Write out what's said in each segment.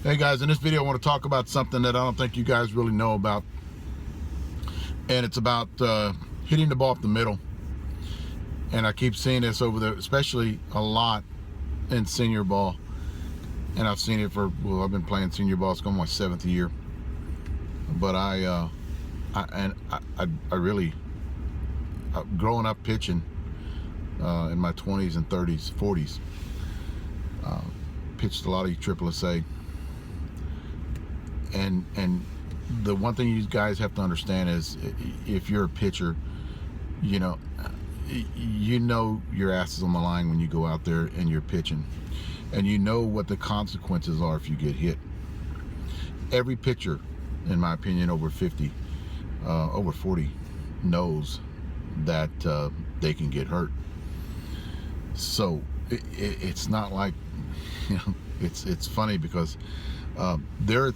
Hey guys, in this video I want to talk about something that I don't think you guys really know about, and it's about hitting the ball up the middle. And I keep seeing this over there, especially a lot in senior ball, and I've seen it for, well, I've been playing senior ball, it's going my 7th year, but I really, growing up pitching in my 20s and 30s, 40s, pitched a lot of USSSA. And the one thing you guys have to understand is, if you're a pitcher, you know your ass is on the line when you go out there and you're pitching, and you know what the consequences are if you get hit. Every pitcher, in my opinion, over 50, over 40, knows that they can get hurt. So it's not like, it's funny because there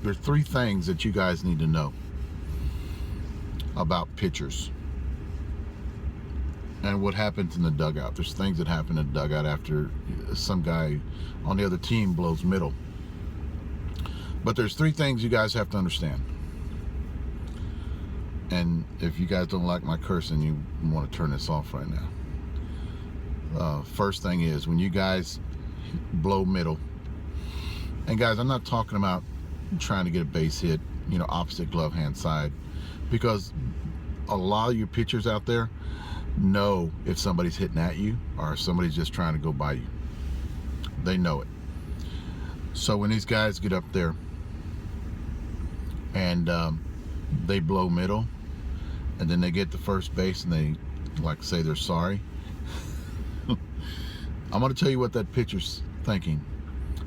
are 3 things that you guys need to know about pitchers and what happens in the dugout. There's things that happen in the dugout after some guy on the other team blows middle. But there's 3 things you guys have to understand. And if you guys don't like my cursing, you want to turn this off right now. First thing is, when you guys blow middle, and guys, I'm not talking about trying to get a base hit, opposite glove hand side, because a lot of you pitchers out there know if somebody's hitting at you or if somebody's just trying to go by you. They know it. So when these guys get up there and they blow middle, and then they get to first base and they say they're sorry, I'm going to tell you what that pitcher's thinking.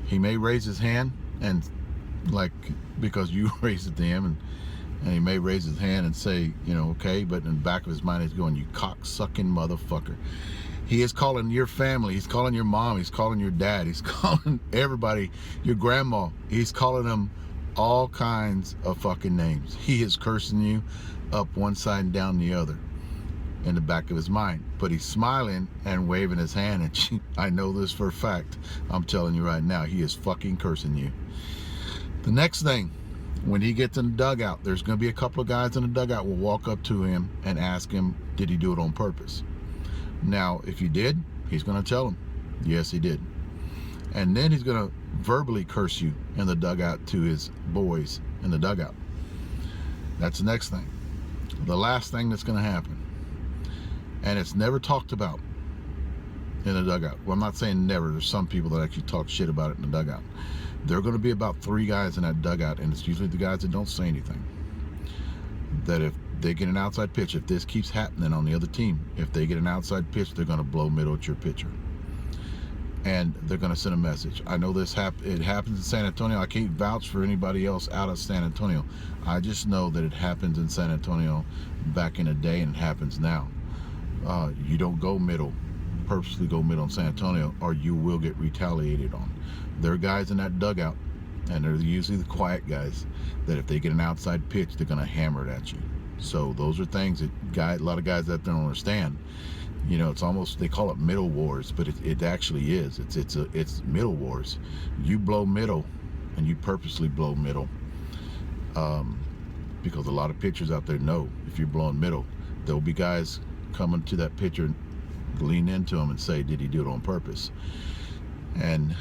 He may raise his hand, and because you raised it to him, and he may raise his hand and say, okay, but in the back of his mind he's going, you cock-sucking motherfucker. He is calling your family, he's calling your mom, he's calling your dad, he's calling everybody, your grandma, he's calling them all kinds of fucking names. He is cursing you up one side and down the other in the back of his mind, but he's smiling and waving his hand at you. I know this for a fact. I'm telling you right now, he is fucking cursing you. The next thing, when he gets in the dugout, there's going to be a couple of guys in the dugout will walk up to him and ask him, did he do it on purpose? Now, if he did, he's going to tell him, yes, he did. And then he's going to verbally curse you in the dugout to his boys in the dugout. That's the next thing. The last thing that's going to happen, and it's never talked about in the dugout. Well, I'm not saying never. There's some people that actually talk shit about it in the dugout. There are going to be about 3 guys in that dugout, and it's usually the guys that don't say anything, that if they get an outside pitch, if this keeps happening on the other team, if they get an outside pitch, they're going to blow middle at your pitcher, and they're going to send a message. I know this it happens in San Antonio. I can't vouch for anybody else out of San Antonio. I just know that it happens in San Antonio back in the day, and it happens now. You don't go middle, purposely go middle in San Antonio, or you will get retaliated on. There are guys in that dugout, and they're usually the quiet guys, that if they get an outside pitch, they're going to hammer it at you. So those are things that a lot of guys out there don't understand. It's almost, they call it middle wars, but it actually is. It's middle wars. You blow middle, and you purposely blow middle, because a lot of pitchers out there know if you're blowing middle, there'll be guys coming to that pitcher, lean into him and say, did he do it on purpose? And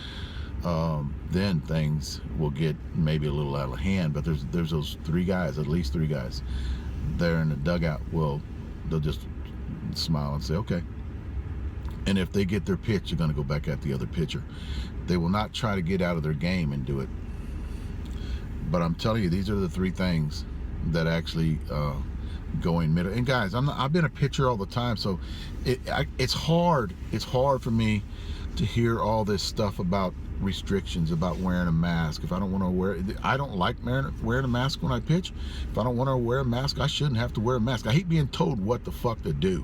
then things will get maybe a little out of hand. But there's those 3 guys, at least 3 guys there in the dugout. They'll just smile and say, okay. And if they get their pitch, you're going to go back at the other pitcher. They will not try to get out of their game and do it. But I'm telling you, these are the 3 things that actually going middle. And guys, I've been a pitcher all the time, so it's hard for me to hear all this stuff about restrictions, about wearing a mask. If I don't want to wear, I don't like wearing a mask when I pitch. If I don't want to wear a mask, I shouldn't have to wear a mask. I hate being told what the fuck to do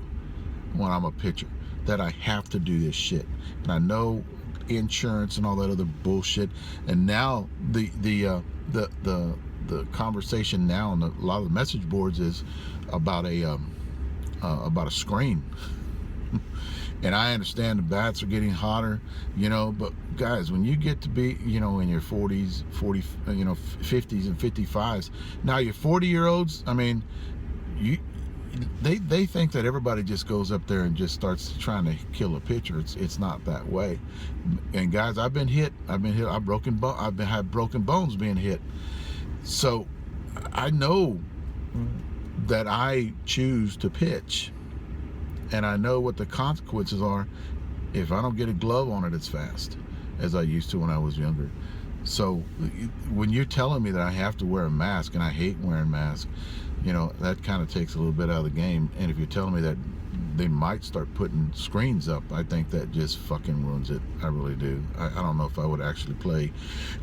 when I'm a pitcher, that I have to do this shit. And I know insurance and all that other bullshit. And now the conversation now on a lot of the message boards is about a screen. And I understand the bats are getting hotter, you know, but guys, when you get to be, you know, in your 40s, 50s and 55s, now your 40-year-olds, I mean, you they think that everybody just goes up there and just starts trying to kill a pitcher. It's not that way. And guys, I've been hit. I've had broken bones being hit. So I know that I choose to pitch, and I know what the consequences are if I don't get a glove on it as fast as I used to when I was younger. So when you're telling me that I have to wear a mask, and I hate wearing masks, you know, that kind of takes a little bit out of the game. And if you're telling me that they might start putting screens up, I think that just fucking ruins it. I really do. I don't know if I would actually play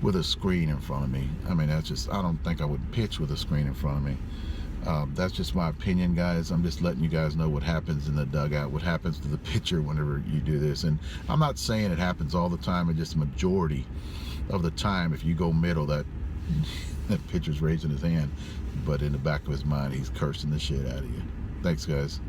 with a screen in front of me. I mean, that's just, I don't think I would pitch with a screen in front of me. That's just my opinion, guys. I'm just letting you guys know what happens in the dugout, what happens to the pitcher whenever you do this. And I'm not saying it happens all the time, but just a majority of the time, if you go middle, that pitcher's raising his hand, but in the back of his mind, he's cursing the shit out of you. Thanks, guys.